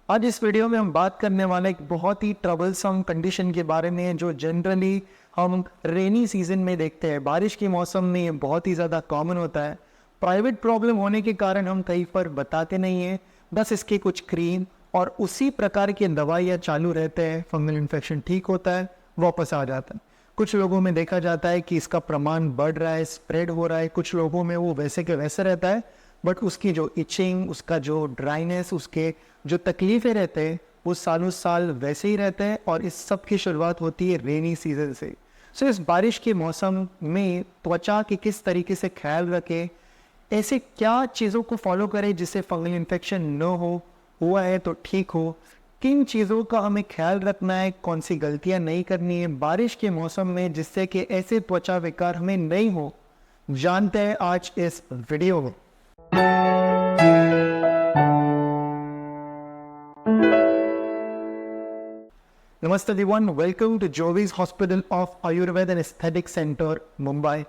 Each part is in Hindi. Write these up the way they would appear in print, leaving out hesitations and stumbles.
आज इस वीडियो में हम बात करने वाले एक बहुत ही ट्रबलसम कंडीशन के बारे में जो जनरली हम रेनी सीजन में देखते हैं। बारिश के मौसम में ये बहुत ही ज़्यादा कॉमन होता है। प्राइवेट प्रॉब्लम होने के कारण हम कहीं पर बताते नहीं हैं, बस इसके कुछ क्रीम और उसी प्रकार की दवाइयाँ चालू रहते हैं। फंगल इन्फेक्शन ठीक होता है, वापस आ जाता है। कुछ लोगों में देखा जाता है कि इसका प्रमाण बढ़ रहा है, स्प्रेड हो रहा है। कुछ लोगों में वो वैसे के वैसे रहता है, बट उसकी जो इचिंग, उसका जो ड्राइनेस, उसके जो तकलीफ़ें रहते हैं वो सालों साल वैसे ही रहते हैं। और इस सब की शुरुआत होती है रेनी सीजन से। सो इस बारिश के मौसम में त्वचा के किस तरीके से ख्याल रखें, ऐसे क्या चीज़ों को फॉलो करें जिससे फंगल इन्फेक्शन न हो, हुआ है तो ठीक हो, किन चीज़ों का हमें ख्याल रखना है, कौन सी गलतियां नहीं करनी है बारिश के मौसम में जिससे कि ऐसे त्वचा विकार हमें नहीं हो, जानते हैं आज इस वीडियो में। नमस्ते everyone, वेलकम टू जोवीज hospital of Ayurveda and aesthetic centre Mumbai.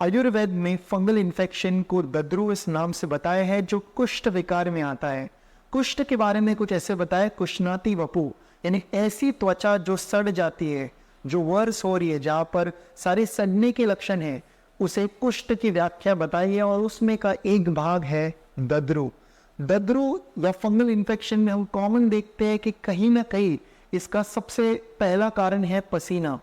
Ayurveda में फंगल इन्फेक्शन को दद्रू इस नाम से बताया है जो कुष्ठ विकार में आता है। कुष्ठ के बारे में कुछ ऐसे बताया, कुष्णाति वपु यानी ऐसी त्वचा जो सड़ जाती है, जो वर्स हो रही है, जहाँ पर सारे सड़ने के लक्षण हैं, उसे कुष्ठ की व्याख्या बताई है। और उसमें का एक भाग है दद्रू। दद्रू या फंगल इन्फेक्शन में हम कॉमन देखते हैं कि कहीं ना कहीं इसका सबसे पहला कारण है पसीना।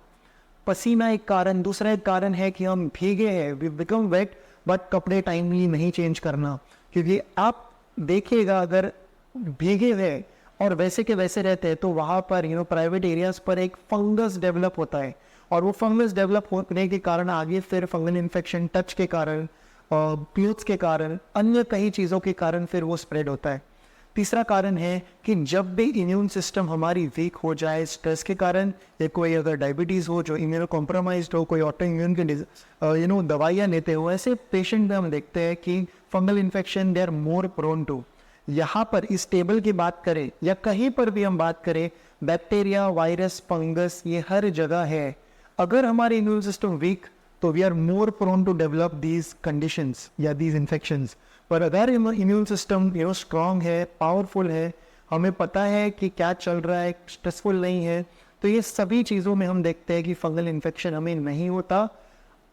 पसीना एक कारण, दूसरा एक कारण है कि हम भीगे हैं, वी बिकम वेट, बट कपड़े टाइमली नहीं चेंज करना। क्योंकि आप देखिएगा, अगर भीगे हुए और वैसे के वैसे रहते हैं तो वहाँ पर प्राइवेट एरियाज पर एक फंगस डेवलप होता है। और वो फंगस डेवलप होने के कारण आगे फिर फंगल इन्फेक्शन टच के कारण, प्यूज के कारण, अन्य कई चीज़ों के कारण फिर वो स्प्रेड होता है। तीसरा कारण है कि जब भी इम्यून सिस्टम हमारी वीक हो जाए स्ट्रेस के कारण, या कोई अगर डायबिटीज़ हो जो इम्यूनो कॉम्प्रोमाइज्ड हो, कोई ऑटो इम्यून के दवाइयाँ लेते हो, ऐसे पेशेंट में हम देखते हैं कि fungal infection they are more prone to. यहाँ पर इस टेबल की बात करें या कहीं पर भी हम बात करें, बैक्टीरिया, वायरस, फंगस ये हर जगह है। अगर हमारे इम्यून सिस्टम वीक तो we are more prone to develop these conditions या दीज इन्फेक्शंस। पर अगर इम्यून सिस्टम स्ट्रांग है, पावरफुल है, हमें पता है कि क्या चल रहा है, स्ट्रेसफुल नहीं है, तो ये सभी चीज़ों में हम देखते हैं कि फंगल इन्फेक्शन हमें नहीं होता।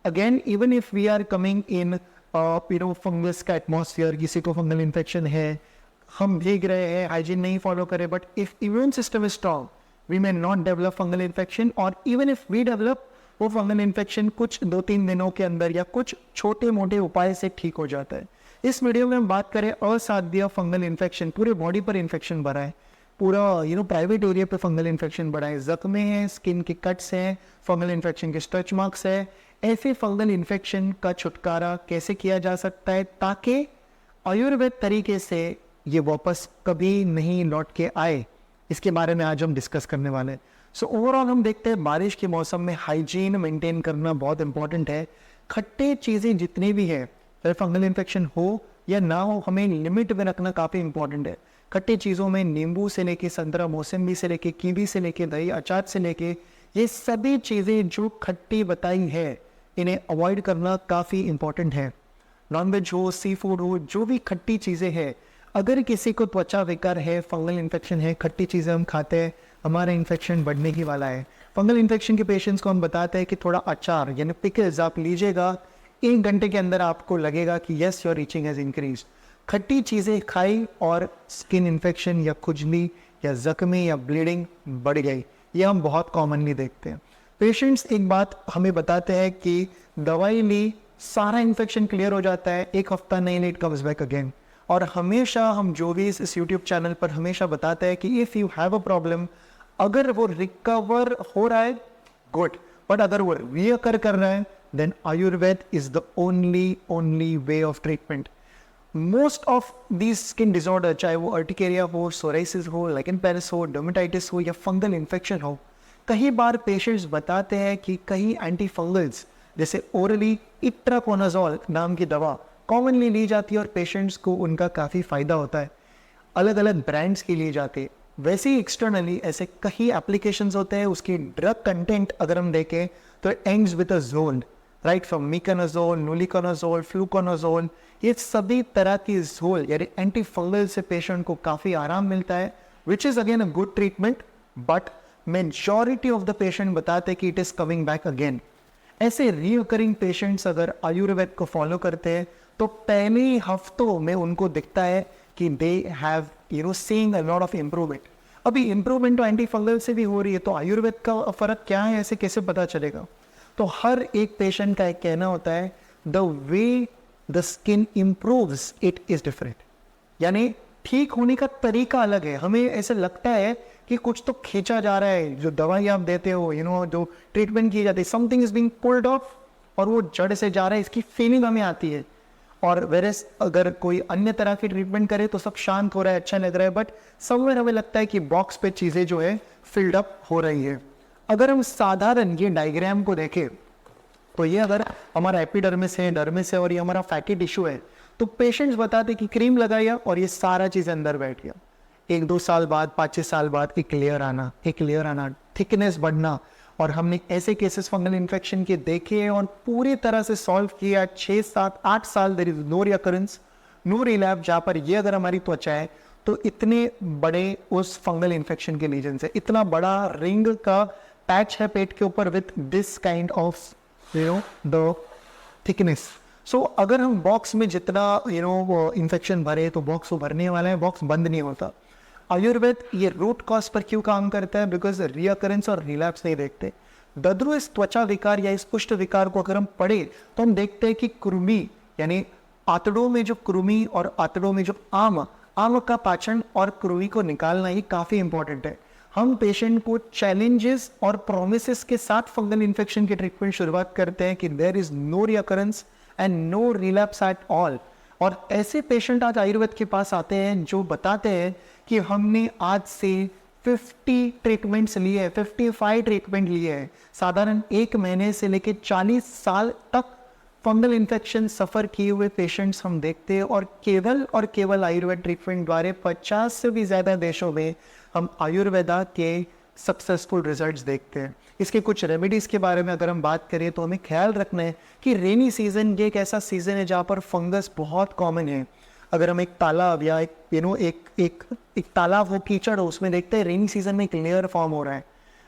Again even if we are coming in fungus का एटमॉस्फेयर, किसी को फंगल इन्फेक्शन है, हम भीग रहे हैं, हाइजीन नहीं फॉलो करें, but if immune system is strong we may not develop fungal infection. और इवन इफ वी डेवलप, वो फंगल इन्फेक्शन कुछ 2-3 दिनों के अंदर या कुछ छोटे मोटे उपाय से ठीक हो जाता है। इस वीडियो में हम बात करें असाध्य फंगल इन्फेक्शन, पूरे बॉडी पर इन्फेक्शन बढ़ा है, पूरा प्राइवेट एरिया पे फंगल इन्फेक्शन बढ़ा है, जख्मे हैं, स्किन के कट्स हैं, फंगल इन्फेक्शन के स्ट्रेच मार्क्स है। ऐसे फंगल इन्फेक्शन का छुटकारा कैसे किया जा सकता है ताकि आयुर्वेद तरीके से ये वापस कभी नहीं लौट के आए, इसके बारे में आज हम डिस्कस करने वाले हैं। सो ओवरऑल हम देखते हैं बारिश के मौसम में हाइजीन मेंटेन करना बहुत इंपॉर्टेंट है। खट्टे चीज़ें जितनी भी है, चाहे फंगल इन्फेक्शन हो या ना हो, हमें लिमिट में रखना काफ़ी इंपॉर्टेंट है। खट्टे चीज़ों में नींबू से लेके संतरा, मौसम्बी से लेके, कीवी से लेके, दही, अचार से लेके, ये सभी चीज़ें जो खट्टी बताई है इन्हें अवॉइड करना काफ़ी इंपॉर्टेंट है। नॉनवेज हो, सी फूड हो, जो भी खट्टी चीज़ें हैं, अगर किसी को त्वचा विकार है, फंगल इन्फेक्शन है, खट्टी चीज़ें हम खाते हैं, हमारा इन्फेक्शन बढ़ने ही वाला है। फंगल इन्फेक्शन के पेशेंट्स को हम बताते हैं कि थोड़ा अचार यानी पिकल्स आप लीजिएगा, 1 घंटे के अंदर आपको लगेगा कि yes your reaching has increase. खट्टी चीज़ें खाई और स्किन इन्फेक्शन या खुजली या जख्मी या ब्लीडिंग बढ़ गई, ये हम बहुत कॉमनली देखते हैं। पेशेंट्स एक बात हमें बताते हैं कि दवाई ली, सारा इन्फेक्शन क्लियर हो जाता है, 1 हफ्ता नहीं, इट कम्स बैक अगेन। और हमेशा हम जो भी इस यूट्यूब चैनल पर हमेशा बताते हैं कि if you have a problem, अगर वो रिकवर हो रहा है गुड, बट अगर वो रीअकर कर रहा है then Ayurveda is the only way of treatment. Most of these skin disorder, चाहे वो अर्टिकेरिया हो, सोराइसिस हो, लाइकन पेरिस हो, डर्मेटाइटिस हो या फंगल इन्फेक्शन हो, कई बार पेशेंट्स बताते हैं कि कई एंटी फंगल्स जैसे ओरली इट्राकोनाजोल नाम की दवा कॉमनली ली जाती है और पेशेंट्स को उनका काफ़ी फ़ायदा होता है। अलग अलग ब्रांड्स के लिए जाते हैं। वैसे ही एक्सटर्नली ऐसे कई एप्लीकेशंस होते हैं, उसकी ड्रग कंटेंट अगर हम देखें तो ends with azole, right from miconazole, luliconazole, fluconazole, ये सभी तरह की जोल यानी एंटी फंगल से पेशेंट को काफ़ी आराम मिलता है, which is again a good treatment, but majority of the patient बताते कि it is coming back again. ऐसे रीअकरिंग पेशेंट्स अगर आयुर्वेद को फॉलो करते हैं तो पहले ही हफ्तों में उनको दिखता है कि they have seeing a lot of improvement. अभी इम्प्रूवमेंट तो एंटी फंगल से भी हो रही है, तो आयुर्वेद का फर्क क्या है, ऐसे कैसे पता चलेगा? तो हर एक पेशेंट का एक कहना होता है the way the skin improves it is different, यानी ठीक होने का तरीका अलग है। हमें ऐसा लगता है कि कुछ तो खींचा जा रहा है, जो दवाई आप देते हो जो ट्रीटमेंट की जाती है, something is being pulled off और वो जड़ से जा रहा है, इसकी फीलिंग हमें आती है। और वेरेस अगर कोई अन्य तरह की ट्रीटमेंट करे तो सब शांत हो रहा है, अच्छा लग रहा है, बट समवेयर हमें लगता है कि बॉक्स पे चीज़ें जो है फिल्ड अप हो रही है। अगर हम साधारण ये डायग्राम को देखें तो ये अगर हमारा एपिडर्मिस है, डर्मिस है और ये हमारा फैटी टिश्यू है, तो पेशेंट्स बताते कि क्रीम लगाया और ये सारा चीज़ अंदर बैठ गया। 1-2 साल बाद, 5-6 साल बाद एक लेयर आना, थिकनेस बढ़ना, और हमने ऐसे केसेस फंगल इन्फेक्शन के देखे हैं और पूरी तरह से सॉल्व किया। 6-7-8 साल there is no recurrence, no relapse. जहाँ पर ये अगर हमारी त्वचा है तो इतने बड़े उस फंगल इन्फेक्शन के रीजन से इतना बड़ा रिंग का पैच है पेट के ऊपर with this kind of the thickness. So अगर हम बॉक्स में जितना इन्फेक्शन भरे तो बॉक्स वो भरने वाला है, बॉक्स बंद नहीं होता। आयुर्वेद ये रूट कॉज पर क्यों काम करता है? बिकॉज रिअकरेंस और रिलैप्स नहीं देखते। दद्रु इस त्वचा विकार या इस कुष्ठ विकार को अगर हम पढ़े तो हम देखते हैं कि कृमि यानी आंतड़ों में जो कृमि और आंतड़ों में जो आम का पाचन और कृमि को निकालना ही काफी इंपॉर्टेंट है। हम पेशेंट को चैलेंजेस और प्रोमिसेस के साथ फंगल इन्फेक्शन की ट्रीटमेंट शुरुआत करते हैं कि there is no recurrence and no relapse at all. और ऐसे पेशेंट आज आयुर्वेद के पास आते हैं जो बताते हैं कि हमने आज से 50 ट्रीटमेंट्स लिए हैं, 55 ट्रीटमेंट लिए हैं। साधारण 1 महीने से लेकर 40 साल तक फंगल इन्फेक्शन सफ़र किए हुए पेशेंट्स हम देखते हैं, और केवल आयुर्वेद ट्रीटमेंट द्वारा 50 से भी ज़्यादा देशों में हम आयुर्वेदा के सक्सेसफुल रिजल्ट्स देखते हैं। इसके कुछ रेमेडीज़ के बारे में अगर हम बात करें तो हमें ख्याल रखना है कि रेनी सीजन ये एक ऐसा सीज़न है जहाँ पर फंगस बहुत कॉमन है। अगर हम एक तालाब या एक तालाब हो, कीचड़ हो, उसमें देखते हैं रेनी सीजन में एक लेयर फॉर्म हो रहा है,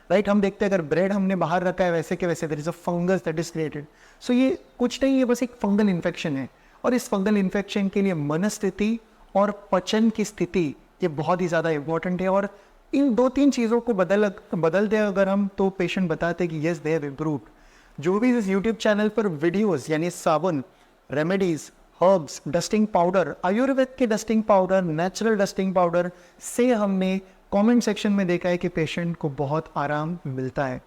राइट। हम देखते हैं अगर ब्रेड हमने बाहर रखा है वैसे के वैसे there is a fungus that is created. So ये कुछ नहीं, ये बस एक फंगल इन्फेक्शन है। और इस फंगल इन्फेक्शन के लिए मनस्थिति और पचन की स्थिति ये बहुत ही ज़्यादा इंपॉर्टेंट है। और इन 2-3 चीज़ों को बदल दे अगर हम, तो पेशेंट बताते कि येस दे हैव इम्प्रूव्ड। जो भी इस यूट्यूब चैनल पर वीडियोस यानी साबुन, remedies, herbs, dusting powder, Ayurveda के dusting powder, natural dusting powder से हमने कमेंट सेक्शन में देखा है कि पेशेंट को बहुत आराम मिलता है।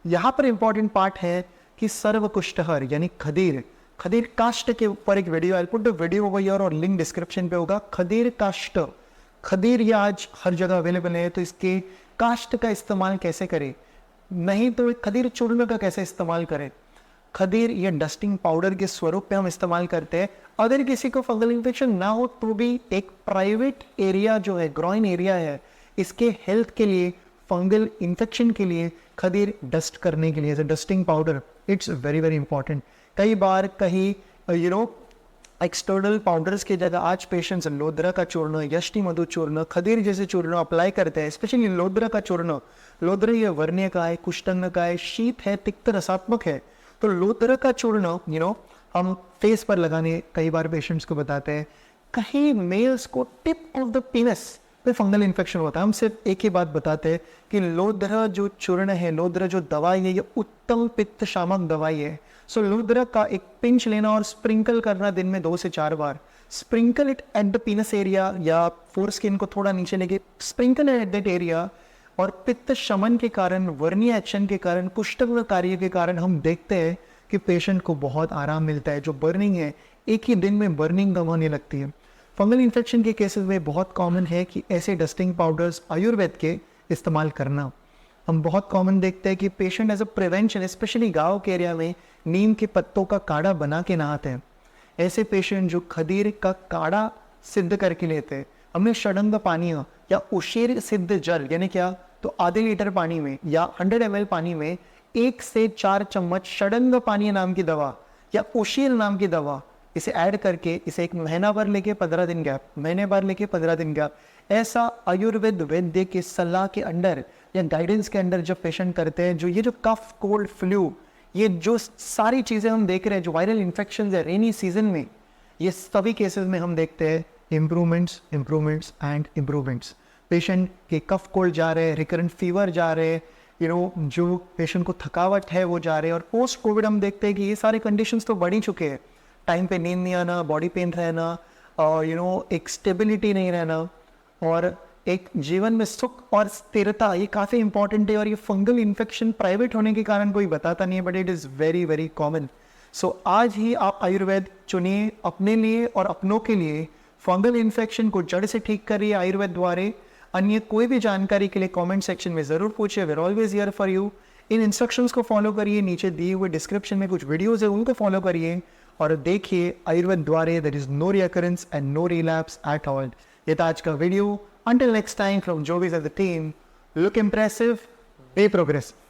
यहाँ पर इंपॉर्टेंट पार्ट है कि सर्वकुष्ठहर यानी खदीर काष्ठ के ऊपर एक video, I put the video over here और लिंक डिस्क्रिप्शन पे होगा। खदीर काष्ठ, खदीर ये आज हर जगह अवेलेबल है, तो इसके काष्ठ का इस्तेमाल कैसे करें, नहीं तो खदीर चूर्ण का कैसे इस्तेमाल करें। खदीर ये डस्टिंग पाउडर के स्वरूप में हम इस्तेमाल करते हैं। अगर किसी को फंगल इन्फेक्शन ना हो तो भी एक प्राइवेट एरिया जो है, ग्रॉइन एरिया है, इसके हेल्थ के लिए, फंगल इन्फेक्शन के लिए खदीर डस्ट करने के लिए dusting powder it's very very important. कई बार कहीं एक्सटर्नल पाउडर्स की जगह आज पेशेंट्स लोद्रा का चूर्ण, यष्टि मधु चूर्ण, खदीर जैसे चूर्ण अप्लाई करते हैं। स्पेशली लोद्रा का चूर्ण, लोद्रा ये वर्ण्य का है, कुष्ठंग का है, शीत है, तिक्त रसात्मक है। तो लोद्रा का चूर्ण हम फेस पर लगाने कई बार पेशेंट्स को बताते हैं। कहीं मेल्स को टिप ऑफ द पेनिस पे फंगल इन्फेक्शन होता है। हम सिर्फ एक ही बात बताते हैं कि लोद्रा जो चूर्ण है, लोद्रा जो दवाई है, ये उत्तम पित्त शामक दवाई है। सो लोद्रा का एक पिंच लेना और स्प्रिंकल करना दिन में 2 से 4 बार। Sprinkle it at the penis area या फोर स्किन को थोड़ा नीचे लेके स्प्रिंकल एट दैट एरिया। और पित्त शमन के कारण, वर्णीय एक्शन के कारण, कुष्ठंग कार्य के कारण हम देखते हैं कि पेशेंट को बहुत आराम मिलता है। जो बर्निंग है, एक ही दिन में बर्निंग कम होने लगती है। फंगल इन्फेक्शन के केसेस में बहुत कॉमन है कि ऐसे डस्टिंग पाउडर्स आयुर्वेद के इस्तेमाल करना। हम बहुत कॉमन देखते हैं कि patient as a prevention, specially गाँव के एरिया में नीम के पत्तों का काढ़ा बना के नहाते हैं। ऐसे पेशेंट जो खदीर का काढ़ा सिद्ध करके लेते हैं, हमें षडंग पानीय या उशीर सिद्ध जल यानी क्या, तो आधे लीटर पानी में या 100 ml पानी में 1 से 4 चम्मच षडंग पानीय नाम की दवा या उशीर नाम की दवा, इसे ऐड करके इसे 1 महीना भर लेके 15 दिन गैप, महीने भर लेके 15 दिन गैप, ऐसा आयुर्वेद वैद्य के सलाह के अंडर या गाइडेंस के अंडर जब पेशेंट करते हैं, जो ये जो कफ कोल्ड फ्लू, ये जो सारी चीज़ें हम देख रहे हैं, जो वायरल इन्फेक्शन है रेनी सीजन में, ये सभी केसेस में हम देखते हैं इम्प्रूवमेंट्स एंड इम्प्रूवमेंट्स। पेशेंट के कफ कोल्ड जा रहे हैं, रिकरेंट फीवर जा रहे हैं, जो पेशेंट को थकावट है वो जा रहे हैं। और पोस्ट कोविड हम देखते हैं कि ये सारे कंडीशंस तो बढ़ ही चुके हैं। टाइम पे नींद नहीं आना, बॉडी पेन रहना, और एक स्टेबिलिटी नहीं रहना, और एक जीवन में सुख और स्थिरता, ये काफ़ी इंपॉर्टेंट है। और ये फंगल इन्फेक्शन प्राइवेट होने के कारण कोई बताता नहीं है, but it is very very common. So आज ही आप आयुर्वेद चुनिए अपने लिए और अपनों के लिए। फंगल इन्फेक्शन को जड़ से ठीक करिए आयुर्वेद द्वारा। अन्य कोई भी जानकारी के लिए कमेंट सेक्शन में ज़रूर पूछिए, we are always here for you. इन इंस्ट्रक्शंस को फॉलो करिए, नीचे दिए हुए डिस्क्रिप्शन में कुछ वीडियोज़ है उनको फॉलो करिए और देखिए आयुर्वेद द्वारा there is no recurrence and no relapse at all. ये था आज का video. Until next time from Jovis and the team, look impressive, be progressive.